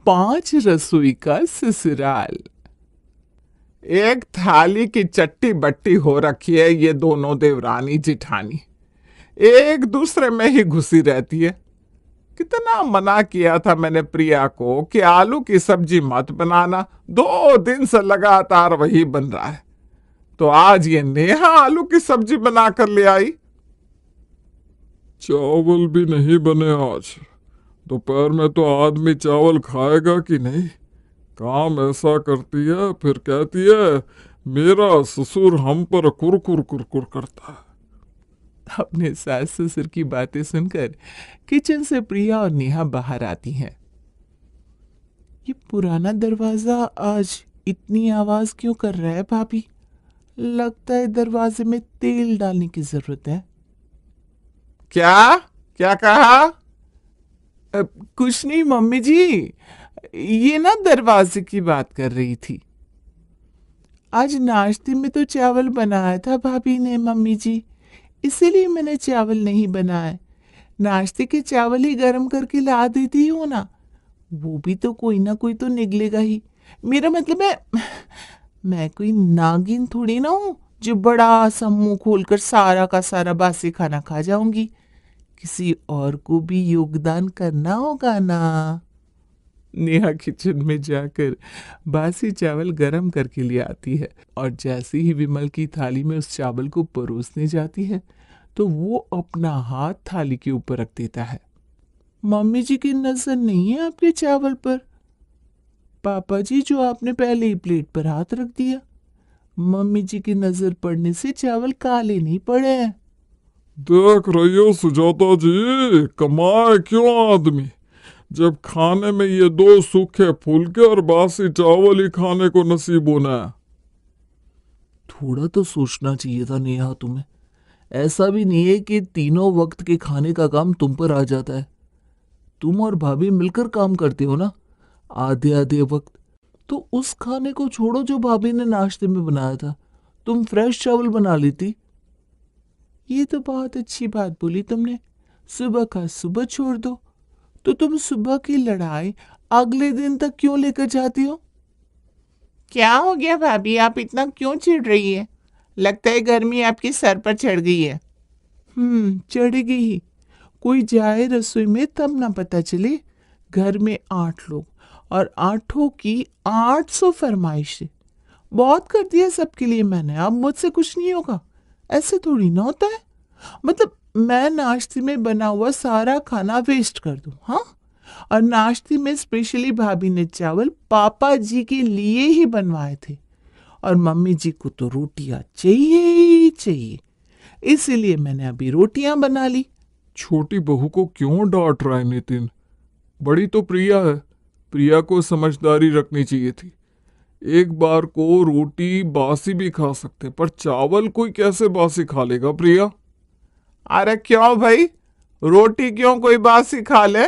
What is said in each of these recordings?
5 रसोई का ससुराल। एक थाली की चट्टी बट्टी हो रखी है ये दोनों देवरानी जिठानी, एक दूसरे में ही घुसी रहती है। कितना मना किया था मैंने प्रिया को कि आलू की सब्जी मत बनाना, 2 दिन से लगातार वही बन रहा है, तो आज ये नेहा आलू की सब्जी बनाकर ले आई। चावल भी नहीं बने आज। दोपहर में तो आदमी चावल खाएगा कि नहीं। काम ऐसा करती है, फिर कहती है मेरा ससुर हम पर कुरकुर कुरकुर करता है। अपने सास ससुर की बातें सुनकर किचन से प्रिया और नेहा बाहर आती हैं। ये पुराना दरवाजा आज इतनी आवाज क्यों कर रहा है भाभी? लगता है दरवाजे में तेल डालने की जरूरत है। क्या क्या कहा? कुछ नहीं मम्मी जी, ये ना दरवाजे की बात कर रही थी। आज नाश्ते में तो चावल बनाया था भाभी ने मम्मी जी, इसीलिए मैंने चावल नहीं बनाए। नाश्ते के चावल ही गर्म करके ला देती हो ना, वो भी तो कोई ना कोई तो निकलेगा ही। मेरा मतलब है, मैं कोई नागिन थोड़ी ना हूं जो बड़ा सा मुंह खोलकर सारा का सारा बासी खाना खा जाऊंगी। किसी और को भी योगदान करना होगा ना। नेहा किचन में जाकर बासी चावल गरम करके ले आती है और जैसे ही विमल की थाली में उस चावल को परोसने जाती है तो वो अपना हाथ थाली के ऊपर रख देता है। मम्मी जी की नजर नहीं है आपके चावल पर? पापा जी, जो आपने पहले ही प्लेट पर हाथ रख दिया। मम्मी जी की नजर पड़ने से चावल काले नहीं पड़े हैं। देख रही हो सुजाता जी, कमाए क्यों आदमी जब खाने में ये 2 सूखे फुलके और बासी चावल ही खाने को नसीब होना है। थोड़ा तो सोचना चाहिए था नेहा तुम्हें। ऐसा भी नहीं है कि तीनों वक्त के खाने का काम तुम पर आ जाता है। तुम और भाभी मिलकर काम करते हो ना आधे आधे वक्त। तो उस खाने को छोड़ो जो भाभी ने नाश्ते में बनाया था, तुम फ्रेश चावल बना लेती। ये तो बहुत अच्छी बात बोली तुमने। सुबह का सुबह छोड़ दो, तो तुम सुबह की लड़ाई अगले दिन तक क्यों लेकर जाती हो? क्या हो गया भाभी, आप इतना क्यों चिढ़ रही है? लगता है गर्मी आपके सर पर चढ़ गई है। चढ़ेगी ही। कोई जाए रसोई में तब ना पता चले। घर में 8 लोग और 8 की 800 फरमाइशें। बहुत कर दिया सबके लिए मैंने, अब मुझसे कुछ नहीं होगा। ऐसे थोड़ी ना होता है। मतलब मैं नाश्ते में बना हुआ सारा खाना वेस्ट कर दूं, हाँ? और नाश्ते में स्पेशली भाभी ने चावल पापा जी के लिए ही बनवाए थे, और मम्मी जी को तो रोटियां चाहिए ही चाहिए, इसीलिए मैंने अभी रोटियां बना ली। छोटी बहू को क्यों डांट रहा है नितिन? बड़ी तो प्रिया है, प्रिया को समझदारी रखनी चाहिए थी। एक बार को रोटी बासी भी खा सकते, पर चावल कोई कैसे बासी खा लेगा प्रिया? अरे क्यों भाई, रोटी क्यों कोई बासी खा ले?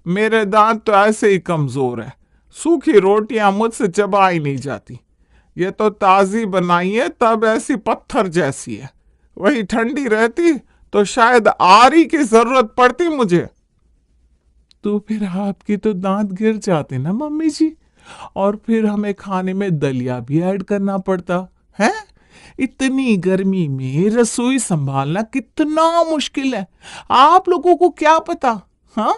मेरे दांत तो ऐसे ही कमजोर है, सूखी रोटियां मुझसे चबाई नहीं जाती। ये तो ताजी बनाई है तब ऐसी पत्थर जैसी है, वही ठंडी रहती तो शायद आरी की जरूरत पड़ती मुझे। तो फिर आपके तो दांत गिर जाते ना मम्मी जी, और फिर हमें खाने में दलिया भी ऐड करना पड़ता है। इतनी गर्मी में रसोई संभालना कितना मुश्किल है, आप लोगों को क्या पता? हाँ,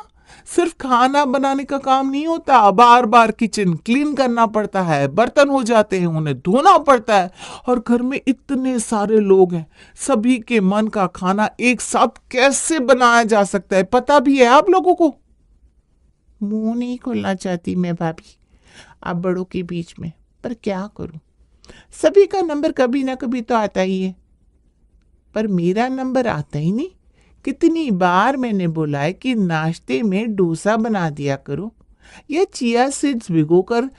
सिर्फ खाना बनाने का काम नहीं होता, बार बार किचन क्लीन करना पड़ता है, बर्तन हो जाते हैं उन्हें धोना पड़ता है, और घर में इतने सारे लोग हैं, सभी के मन का खाना एक साथ कैसे बनाया जा सकता है पता भी है आप लोगों को? मुंह नहीं खोलना चाहती मैं भाभी आप बड़ों के बीच में, पर क्या करूं, सभी का नंबर कभी ना कभी तो आता ही है, पर मेरा नंबर आता ही नहीं। कितनी बार मैंने बोला है कि नाश्ते में डोसा बना दिया करो, या चिया सीड्स भिगोकर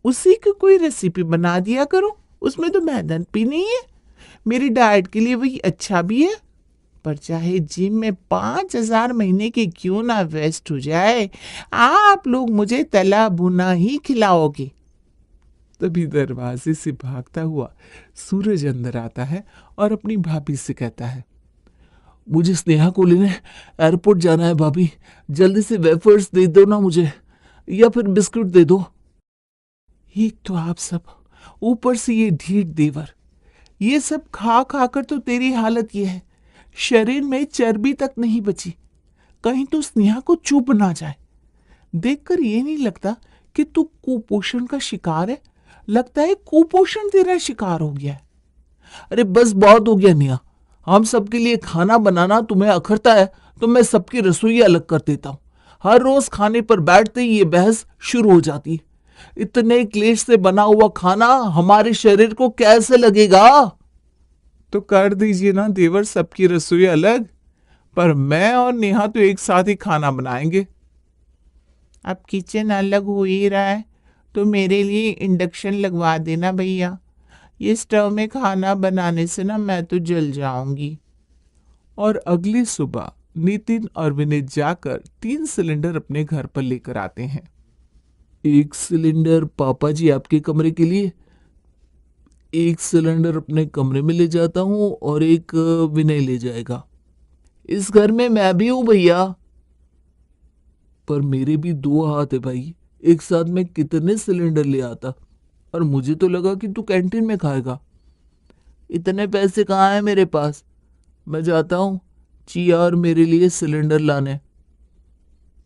उसी की कोई रेसिपी बना दिया करो, उसमें तो मेहनत भी नहीं है, मेरी डाइट के लिए वही अच्छा भी है। पर चाहे जिम में 5,000 महीने के क्यों ना वेस्ट हो जाए, आप लोग मुझे तला भुना ही खिलाओगे। तभी दरवाजे से भागता हुआ सूरज अंदर आता है और अपनी भाभी से कहता है, मुझे स्नेहा को लेने एयरपोर्ट जाना है भाभी, जल्दी से वेफर्स दे दो ना मुझे। या फिर बिस्कुट दे दो। एक तो आप सब, ऊपर से ये ढीठ देवर, ये सब खा खा कर तो तेरी हालत ये है, शरीर में चर्बी तक नहीं बची। कहीं तो स्नेहा को चुभ ना जाए। देखकर ये नहीं लगता कि तू कुपोषण का शिकार है। लगता है कुपोषण तेरा शिकार हो गया है। अरे बस बहुत हो गया नेहा। हम सबके लिए खाना बनाना तुम्हें अखरता है तो मैं सबकी रसोई अलग कर देता हूँ। हर रोज खाने पर बैठते ही ये बहस शुरू हो जाती है। इतने क्लेश से बना हुआ खाना हमारे शरीर को कैसे लगेगा? तो कर दीजिए ना देवर सबकी रसोई अलग, पर मैं और नेहा तो एक साथ ही खाना बनाएंगे। अब किचन अलग हो ही रहा है तो मेरे लिए इंडक्शन लगवा देना भैया। ये स्टोव में खाना बनाने से ना मैं तो जल जाऊंगी। और अगली सुबह नितिन और विनीत जाकर 3 सिलेंडर अपने घर पर लेकर आते हैं। एक सिलेंडर पापा जी आपके कमरे के लिए, एक सिलेंडर अपने कमरे में ले जाता हूँ और एक विनय ले जाएगा। इस घर में मैं भी हूं भैया। पर मेरे भी 2 हाथ है भाई, एक साथ में कितने सिलेंडर ले आता? और मुझे तो लगा कि तू कैंटीन में खाएगा। इतने पैसे कहाँ हैं मेरे पास? मैं जाता हूँ चिया और मेरे लिए सिलेंडर लाने।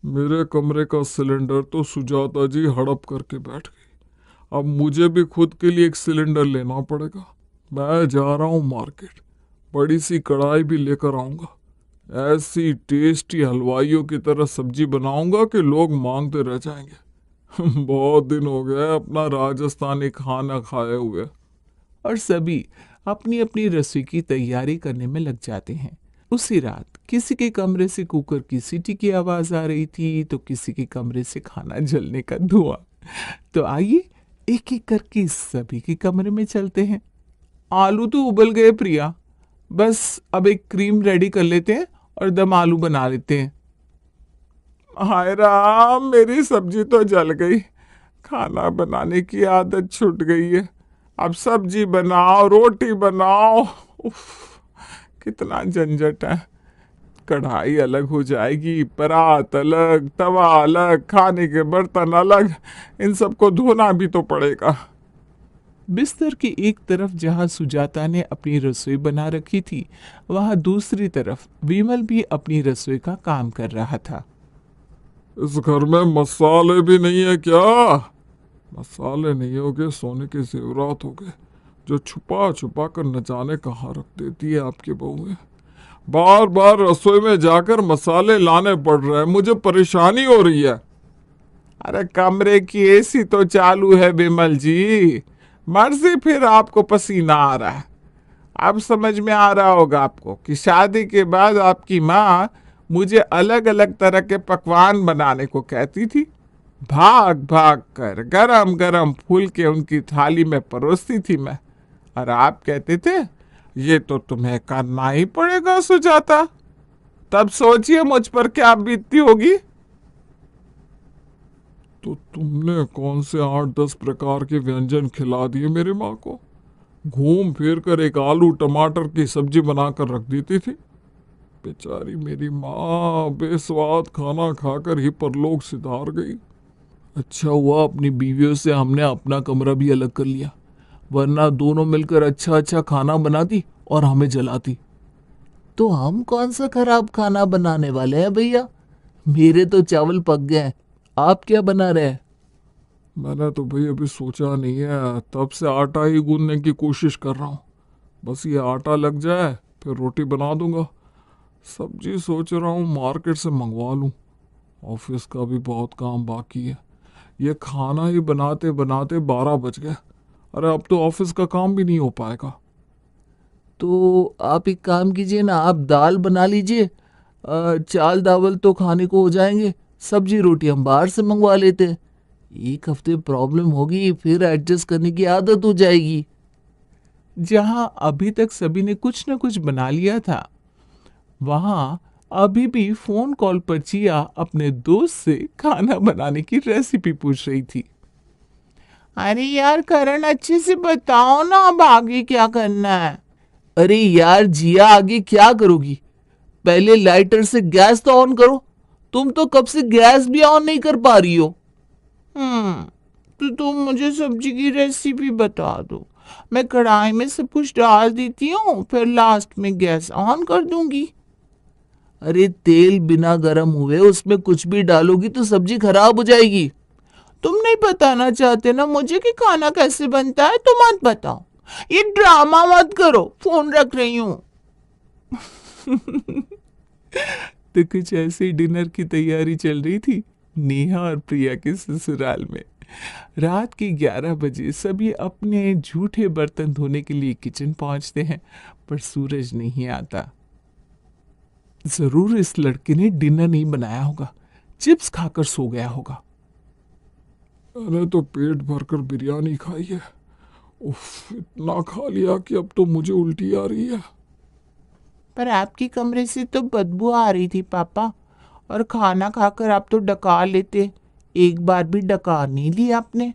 मेरे कमरे का सिलेंडर तो सुजाता जी हड़प करके बैठ गई। अब मुझे भी खुद के लिए एक सिलेंडर लेना पड़ेगा। मैं जा रहा हूँ मार्केट, बड़ी सी कढ़ाई भी लेकर आऊँगा। ऐसी टेस्टी हलवाइयों की तरह सब्जी बनाऊंगा कि लोग मांगते रह जाएंगे। बहुत दिन हो गए अपना राजस्थानी खाना खाए हुए। और सभी अपनी अपनी रसोई की तैयारी करने में लग जाते हैं। उसी रात किसी के कमरे से कुकर की सीटी की आवाज आ रही थी तो किसी के कमरे से खाना जलने का धुआं। तो आइए एक एक करके सभी के कमरे में चलते हैं। आलू तो उबल गए प्रिया, बस अब एक क्रीम रेडी कर लेते हैं और दम आलू बना लेते हैं। हाय राम, मेरी सब्जी तो जल गई। खाना बनाने की आदत छूट गई है। अब सब्जी बनाओ, रोटी बनाओ, उफ, कितना झंझट है। कढ़ाई अलग हो जाएगी, परात अलग, तवा अलग, खाने के बर्तन अलग, इन सबको धोना भी तो पड़ेगा। बिस्तर की एक तरफ जहां सुजाता ने अपनी रसोई बना रखी थी, वहां दूसरी तरफ विमल भी अपनी रसोई का काम कर रहा था। इस घर में मसाले भी नहीं है क्या? मसाले नहीं हो गए, सोने के जेवरात हो गए, जो छुपा छुपा कर न जाने कहाँ रख देती है आपकी बहुएं। बार बार रसोई में जाकर मसाले लाने पड़ रहे हैं, मुझे परेशानी हो रही है। अरे कमरे की एसी तो चालू है विमल जी, मर्जी फिर आपको पसीना आ रहा है। अब समझ में आ रहा होगा आपको कि शादी के बाद आपकी माँ मुझे अलग अलग तरह के पकवान बनाने को कहती थी। भाग भाग कर गरम गरम फूल के उनकी थाली में परोसती थी मैं, और आप कहते थे ये तो तुम्हें करना ही पड़ेगा सुजाता। तब सोचिए मुझ पर क्या बीतती होगी। तो तुमने कौन से 8-10 प्रकार के व्यंजन खिला दिए मेरी माँ को? घूम फिर कर एक आलू टमाटर की सब्जी बनाकर रख देती थी। बेचारी मेरी माँ बेस्वाद खाना खाकर ही परलोक सिधार गई। अच्छा हुआ अपनी बीवियों से हमने अपना कमरा भी अलग कर लिया, वरना दोनों मिलकर अच्छा अच्छा खाना बनाती और हमें जलाती। तो हम कौन सा खराब खाना बनाने वाले हैं भैया? मेरे तो चावल पक गए हैं, आप क्या बना रहे हैं? मैंने तो भाई अभी सोचा नहीं है, तब से आटा ही गूंदने की कोशिश कर रहा हूँ। बस ये आटा लग जाए फिर रोटी बना दूंगा। सब्जी सोच रहा हूँ मार्केट से मंगवा लूँ। ऑफिस का भी बहुत काम बाकी है। ये खाना ही बनाते बनाते 12 बज गए। अरे अब तो ऑफिस का काम भी नहीं हो पाएगा। तो आप एक काम कीजिए ना, आप दाल बना लीजिए। चाल दावल तो खाने को हो जाएंगे, सब्जी रोटी हम बाहर से मंगवा लेते हैं। 1 हफ्ते प्रॉब्लम होगी, फिर एडजस्ट करने की आदत हो जाएगी। जहां अभी तक सभी ने कुछ न कुछ बना लिया था, वहां अभी भी फोन कॉल पर जिया अपने दोस्त से खाना बनाने की रेसिपी पूछ रही थी। अरे यार करण, अच्छे से बताओ ना अब आगे क्या करना है। अरे यार जिया, आगे क्या करोगी? पहले लाइटर से गैस तो ऑन करो। तुम तो कब से गैस भी ऑन नहीं कर पा रही हो। तो तुम मुझे सब्जी की रेसिपी बता दो। मैं कढ़ाई में सब कुछ डाल देती हूँ, फिर लास्ट में गैस ऑन कर दूंगी। अरे तेल बिना गर्म हुए उसमें कुछ भी डालोगी तो सब्जी खराब हो जाएगी। तुम नहीं बताना चाहते ना मुझे कि खाना कैसे बनता है, तो मत बताओ। ये ड्रामा मत करो, फोन रख रही हूँ। तो कुछ ऐसे डिनर की तैयारी चल रही थी नेहा और प्रिया के ससुराल में। रात के 11 बजे सभी अपने झूठे बर्तन धोने के लिए किचन पहुंचते हैं, पर सूरज नहीं आता। जरूर इस लड़के ने डिनर नहीं बनाया होगा, चिप्स खाकर सो गया होगा। मैंने तो पेट भरकर बिरयानी खाई है। उफ, इतना खा लिया कि अब तो मुझे उल्टी आ रही है। पर आपके कमरे से तो बदबू आ रही थी पापा, और खाना खाकर आप तो डकार लेते। एक बार भी डकार नहीं ली आपने।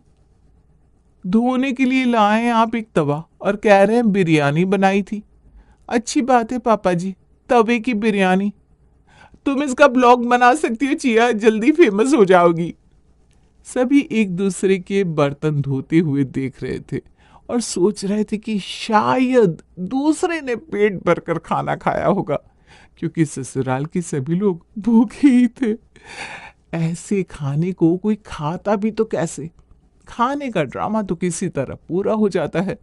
धोने के लिए लाए आप एक तवा और कह रहे हैं बिरयानी बनाई थी। अच्छी बात है पापा जी, तवे की बिरयानी। तुम इसका ब्लॉग बना सकती हो चिया, जल्दी फेमस हो जाओगी। सभी एक दूसरे के बर्तन धोते हुए देख रहे थे और सोच रहे थे कि शायद दूसरे ने पेट भरकर खाना खाया होगा, क्योंकि ससुराल के सभी लोग भूखे ही थे। ऐसे खाने को कोई खाता भी तो कैसे। खाने का ड्रामा तो किसी तरह पूरा हो जाता है।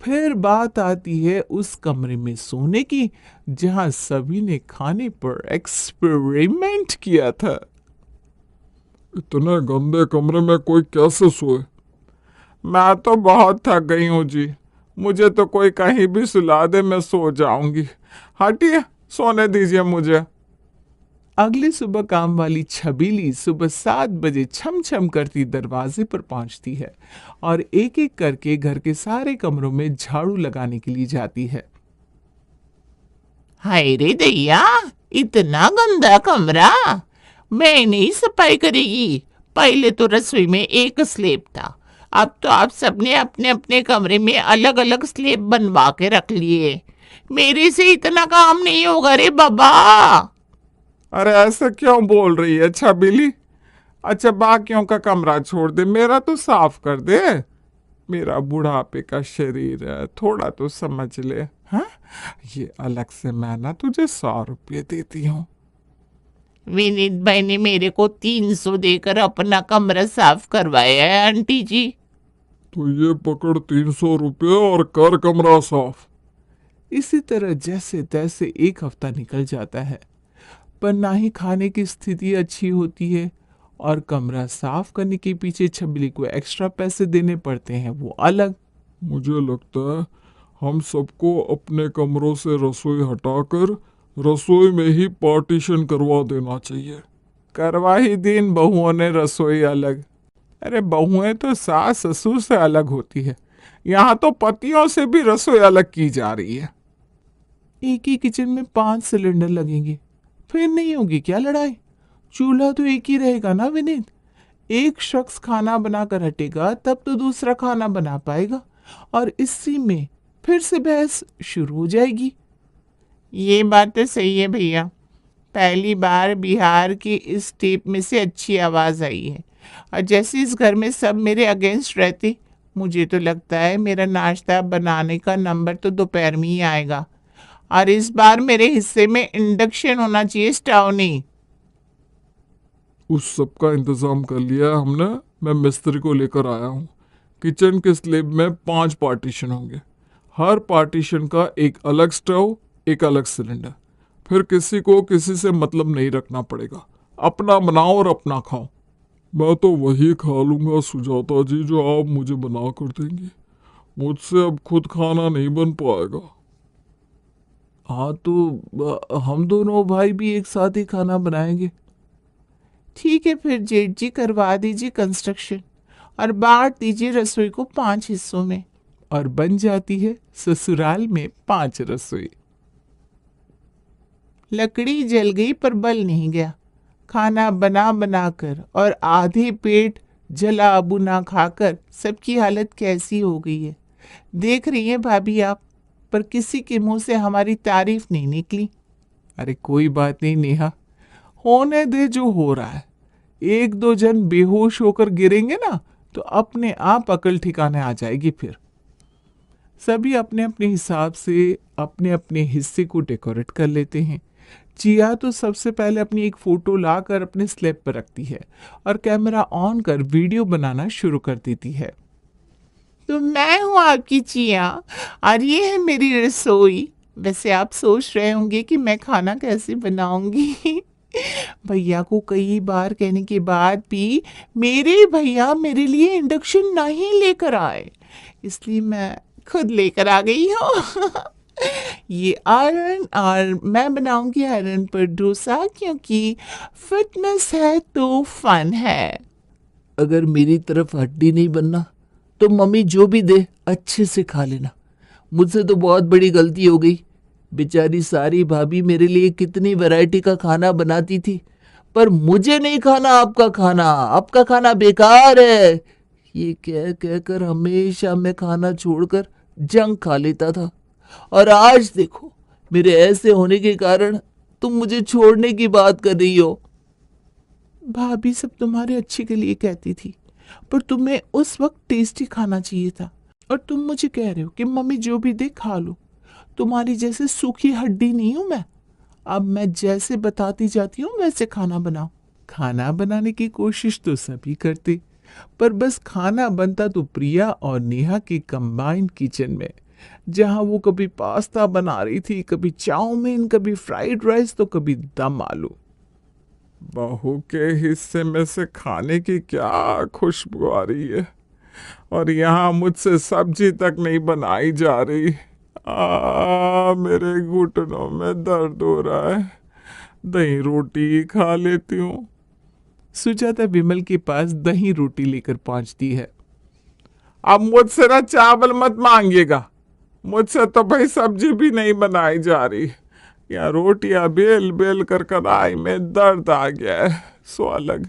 फिर बात आती है उस कमरे में सोने की जहां सभी ने खाने पर एक्सपेरिमेंट किया था। इतने गंदे कमरे में कोई कैसे सोए? मैं तो बहुत थक गई हूँ जी, मुझे तो कोई कहीं भी सुला दे, मैं सो जाऊंगी। हटिए, सोने दीजिए मुझे। अगली सुबह काम वाली छबीली सुबह 7 बजे छम छम करती दरवाजे पर पहुंचती है और एक एक करके घर के सारे कमरों में झाड़ू लगाने के लिए जाती है। हाय रे दैया, इतना गंदा कमरा, मैं नहीं सफाई करेगी। पहले तो रसोई में एक स्लेब था, अब तो आप सबने अपने अपने कमरे में अलग अलग स्लेब बनवा के रख लिए। मेरे से इतना काम नहीं होगा रे बाबा। अरे ऐसा क्यों बोल रही है छबीली? अच्छा, बाकियों का कमरा छोड़ दे, मेरा तो साफ कर दे। मेरा बुढ़ापे का शरीर है, थोड़ा तो समझ ले। हाँ, ये अलग से मैं ना तुझे 100 रुपये देती हूँ। विनीत भाई ने मेरे को 300 देकर अपना कमरा साफ करवाया है आंटी जी। तो ये पकड़ 300 रुपये और कर कमरा साफ। इसी तरह जैसे तैसे एक हफ्ता निकल जाता है, पर ना ही खाने की स्थिति अच्छी होती है और कमरा साफ करने के पीछे छबीली को एक्स्ट्रा पैसे देने पड़ते हैं, वो अलग। मुझे लगता है हम सबको अपने कमरों से रसोई हटाकर रसोई में ही पार्टीशन करवा देना चाहिए। करवा ही दिन बहुओं ने रसोई अलग। अरे बहुएं तो सास ससुर से अलग होती है, यहाँ तो पतियों से भी रसोई अलग की जा रही है। एक ही किचन में 5 सिलेंडर लगेंगे, फिर नहीं होगी क्या लड़ाई? चूल्हा तो एक ही रहेगा ना विनीत। एक शख्स खाना बनाकर हटेगा तब तो दूसरा खाना बना पाएगा, और इसी में फिर से बहस शुरू हो जाएगी। ये बात तो सही है भैया, पहली बार बिहार की इस टेप में से अच्छी आवाज आई है, और जैसे इस घर में सब मेरे अगेंस्ट रहते, मुझे तो लगता है मेरा नाश्ता बनाने का नंबर तो दोपहर में ही आएगा। और इस बार मेरे हिस्से में इंडक्शन होना चाहिए, स्टोव नहीं। उस सब का इंतजाम कर लिया है हमने। मैं मिस्त्री को लेकर आया हूँ। किचन के स्लेब में 5 पार्टीशन होंगे, हर पार्टीशन का एक अलग स्टोव, एक अलग सिलेंडर। फिर किसी को किसी से मतलब नहीं रखना पड़ेगा, अपना बनाओ और अपना खाओ। मैं तो वही खा लूँगा सुजाता जी जो आप मुझे बना कर देंगी। मुझसे अब खुद खाना नहीं बन पाएगा। हाँ तो हम दोनों भाई भी एक साथ ही खाना बनाएंगे। ठीक है, फिर जेठ जी करवा दीजिए कंस्ट्रक्शन और बांट दीजिए रसोई को 5 हिस्सों में, और बन जाती है ससुराल में 5 रसोई। लकड़ी जल गई पर बल नहीं गया। खाना बना बनाकर और आधे पेट जला बुना खाकर सबकी हालत कैसी हो गई है, देख रही हैं भाभी आप, पर किसी के मुंह से हमारी तारीफ नहीं निकली। अरे कोई बात नहीं नेहा, होने दे जो हो रहा है। एक दो जन बेहोश होकर गिरेंगे ना तो अपने आप अकल ठिकाने आ जाएगी। फिर सभी अपने अपने हिसाब से अपने अपने हिस्से को डेकोरेट कर लेते हैं। चिया तो सबसे पहले अपनी एक फोटो लाकर अपने स्लैब पर रखती है और कैमरा ऑन कर वीडियो बनाना शुरू कर देती है। तो मैं हूँ आपकी चिया और ये है मेरी रसोई। वैसे आप सोच रहे होंगे कि मैं खाना कैसे बनाऊंगी। भैया को कई बार कहने के बाद भी मेरे भैया मेरे लिए इंडक्शन नहीं लेकर आए, इसलिए मैं खुद लेकर आ गई हूँ। ये आयरन और मैं बनाऊंगी आयरन पर डोसा, क्योंकि फिटनेस है तो फन है। अगर मेरी तरफ हड्डी नहीं बनना तो मम्मी जो भी दे अच्छे से खा लेना। मुझसे तो बहुत बड़ी गलती हो गई। बेचारी सारी भाभी मेरे लिए कितनी वैरायटी का खाना बनाती थी, पर मुझे नहीं खाना आपका खाना, आपका खाना बेकार है, ये कह कहकर हमेशा मैं खाना छोड़कर जंक खा लेता था। और आज देखो, मेरे ऐसे होने के कारण तुम मुझे छोड़ने की बात कर रही हो। भाभी सब तुम्हारे अच्छे के लिए कहती थी, पर तुम्हें उस वक्त टेस्टी खाना चाहिए था, और तुम मुझे कह रहे हो कि मम्मी जो भी दे खा लो। तुम्हारी जैसे सूखी हड्डी नहीं हूं मैं। अब मैं जैसे बताती जाती हूँ वैसे खाना बनाओ। खाना बनाने की कोशिश तो सभी करते, पर बस खाना बनता तो प्रिया और नेहा के कंबाइंड किचन में, जहां वो कभी पास्ता बना रही थी, कभी चाउमीन, कभी फ्राइड राइस, तो कभी दम आलू। बहू के हिस्से में से खाने की क्या खुशबू आ रही है, और यहाँ मुझसे सब्जी तक नहीं बनाई जा रही। मेरे घुटनों में दर्द हो रहा है, दही रोटी खा लेती हूँ। सुजाता विमल के पास दही रोटी लेकर पहुंचती है। अब मुझसे ना चावल मत मांगिएगा, मुझसे तो भाई सब्जी भी नहीं बनाई जा रही। या रोटियां बेल बेल कर कढ़ाई में दर्द आ गया है, सो अलग।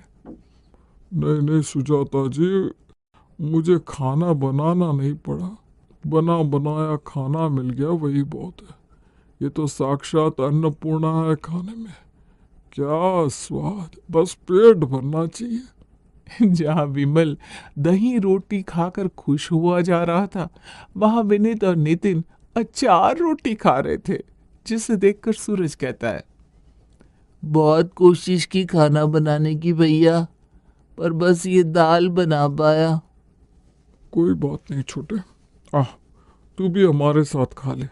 नहीं नहीं सुजाता जी, मुझे खाना बनाना नहीं पड़ा, बना बनाया खाना मिल गया, वही बहुत है। ये तो साक्षात अन्नपूर्णा है खाने में, क्या स्वाद, बस पेट भरना चाहिए। जहां विमल दही रोटी खाकर खुश हुआ जा रहा था, वहां विनीत और नितिन अचार रोटी खा रहे थे, जिसे देखकर सूरज कहता है, बहुत कोशिश की खाना बनाने की भैया, पर बस ये दाल बना पाया। कोई बात नहीं छोटे, तू भी हमारे साथ खा ले,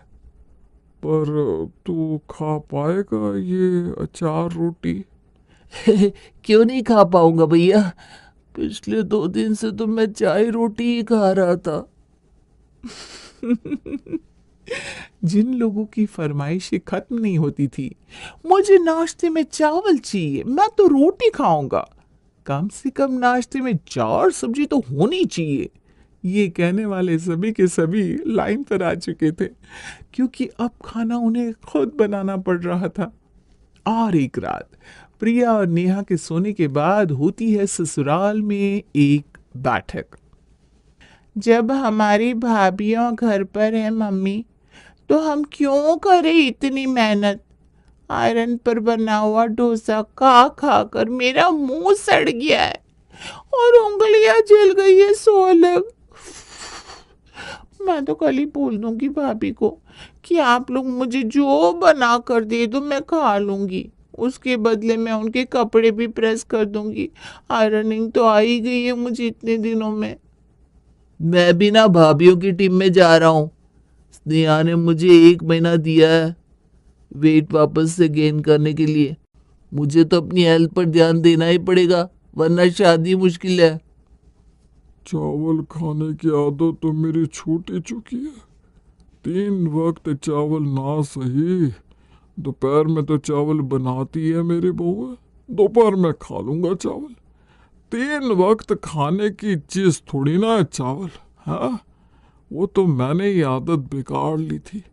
पर तू खा पाएगा ये अचार रोटी? क्यों नहीं खा पाऊंगा भैया, पिछले 2 दिन से तो मैं चाय रोटी ही खा रहा था। जिन लोगों की फरमाइशें खत्म नहीं होती थी, मुझे नाश्ते में चावल चाहिए, मैं तो रोटी खाऊंगा, कम से कम नाश्ते में 4 सब्जी तो होनी चाहिए, ये कहने वाले सभी के सभी लाइन पर आ चुके थे, क्योंकि अब खाना उन्हें खुद बनाना पड़ रहा था। और एक रात प्रिया और नेहा के सोने के बाद होती है ससुराल में एक बैठक। जब हमारी भाभियां घर पर है मम्मी, तो हम क्यों करें इतनी मेहनत। आयरन पर बना हुआ डोसा खा खा कर मेरा मुंह सड़ गया है और उंगलियां जल गई है, सो अलग। मैं तो कल ही बोल दूंगी भाभी को कि आप लोग मुझे जो बना कर दे दो मैं खा लूंगी, उसके बदले मैं उनके कपड़े भी प्रेस कर दूंगी। आयरनिंग तो आ ही गई है मुझे इतने दिनों में। मैं भी ना भाभीियों की टीम में जा रहा हूँ। स्नेहा ने मुझे 1 महीना दिया है वेट वापस से गेन करने के लिए। मुझे तो अपनी हेल्थ पर ध्यान देना ही पड़ेगा, वरना शादी मुश्किल है। चावल खाने की आदत तो मेरी छूट ही चुकी है। 3 वक्त चावल ना सही, दोपहर में तो चावल बनाती है मेरी बहू, दोपहर में खा लूंगा चावल। 3 वक्त खाने की चीज थोड़ी ना है चावल, हाँ, वो तो मैंने ही आदत बिगाड़ ली थी।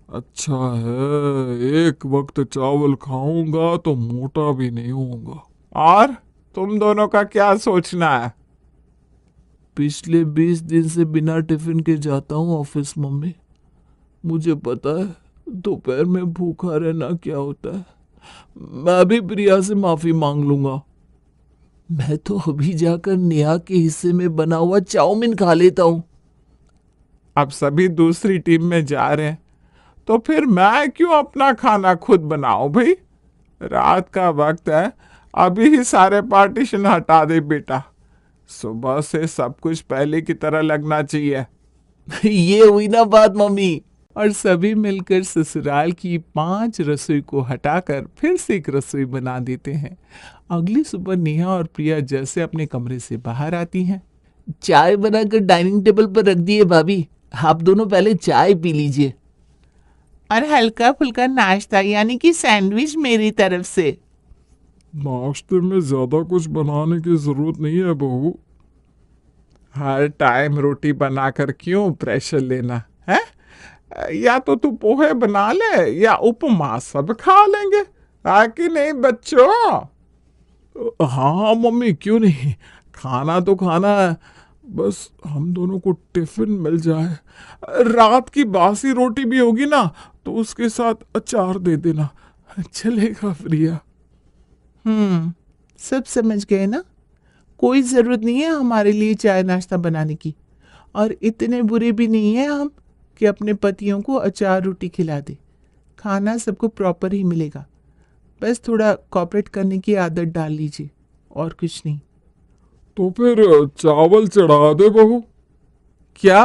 अच्छा है 1 वक्त चावल खाऊंगा तो मोटा भी नहीं होऊंगा। और तुम दोनों का क्या सोचना है? पिछले 20 दिन से बिना टिफिन के जाता हूँ ऑफिस मम्मी। मुझे पता है दोपहर में भूखा रहना क्या होता है। मैं भी प्रिया से माफी मांग लूंगा। मैं तो अभी जाकर नेहा के हिस्से में बना हुआ चाउमीन खा लेता हूँ। अब सभी दूसरी टीम में जा रहे हैं तो फिर मैं क्यों अपना खाना खुद बनाऊं भाई। रात का वक्त है, अभी ही सारे पार्टीशन हटा दे बेटा। सुबह से सब कुछ पहले की तरह लगना चाहिए। ये हुई ना बात मम्मी। और सभी मिलकर ससुराल की 5 रसोई को हटाकर फिर से एक रसोई बना देते हैं। अगली सुबह नेहा और प्रिया जैसे अपने कमरे से बाहर आती हैं। चाय बनाकर डाइनिंग टेबल पर रख दिए भाभी, आप दोनों पहले चाय पी लीजिए। और हल्का फुल्का नाश्ता यानी कि सैंडविच मेरी तरफ से। नाश्ते में ज्यादा कुछ बनाने की जरूरत नहीं है बहू। हर टाइम रोटी बनाकर क्यों प्रेशर लेना है। या तो तू पोहे बना ले या उपमा, सब खा लेंगे, है कि नहीं बच्चों। हाँ मम्मी, क्यों नहीं, खाना तो खाना है, बस हम दोनों को टिफिन मिल जाए। रात की बासी रोटी भी होगी ना तो उसके साथ अचार दे देना, चलेगा प्रिया। सब समझ गए ना। कोई जरूरत नहीं है हमारे लिए चाय नाश्ता बनाने की, और इतने बुरे भी नहीं है हम कि अपने पतियों को अचार रोटी खिला दे। खाना सबको प्रॉपर ही मिलेगा, बस थोड़ा कॉपरेट करने की आदत डाल लीजिए, और कुछ नहीं। तो फिर चावल चढ़ा दे बहू। क्या?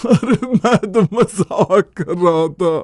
अरे मैं तो मजाक कर रहा था।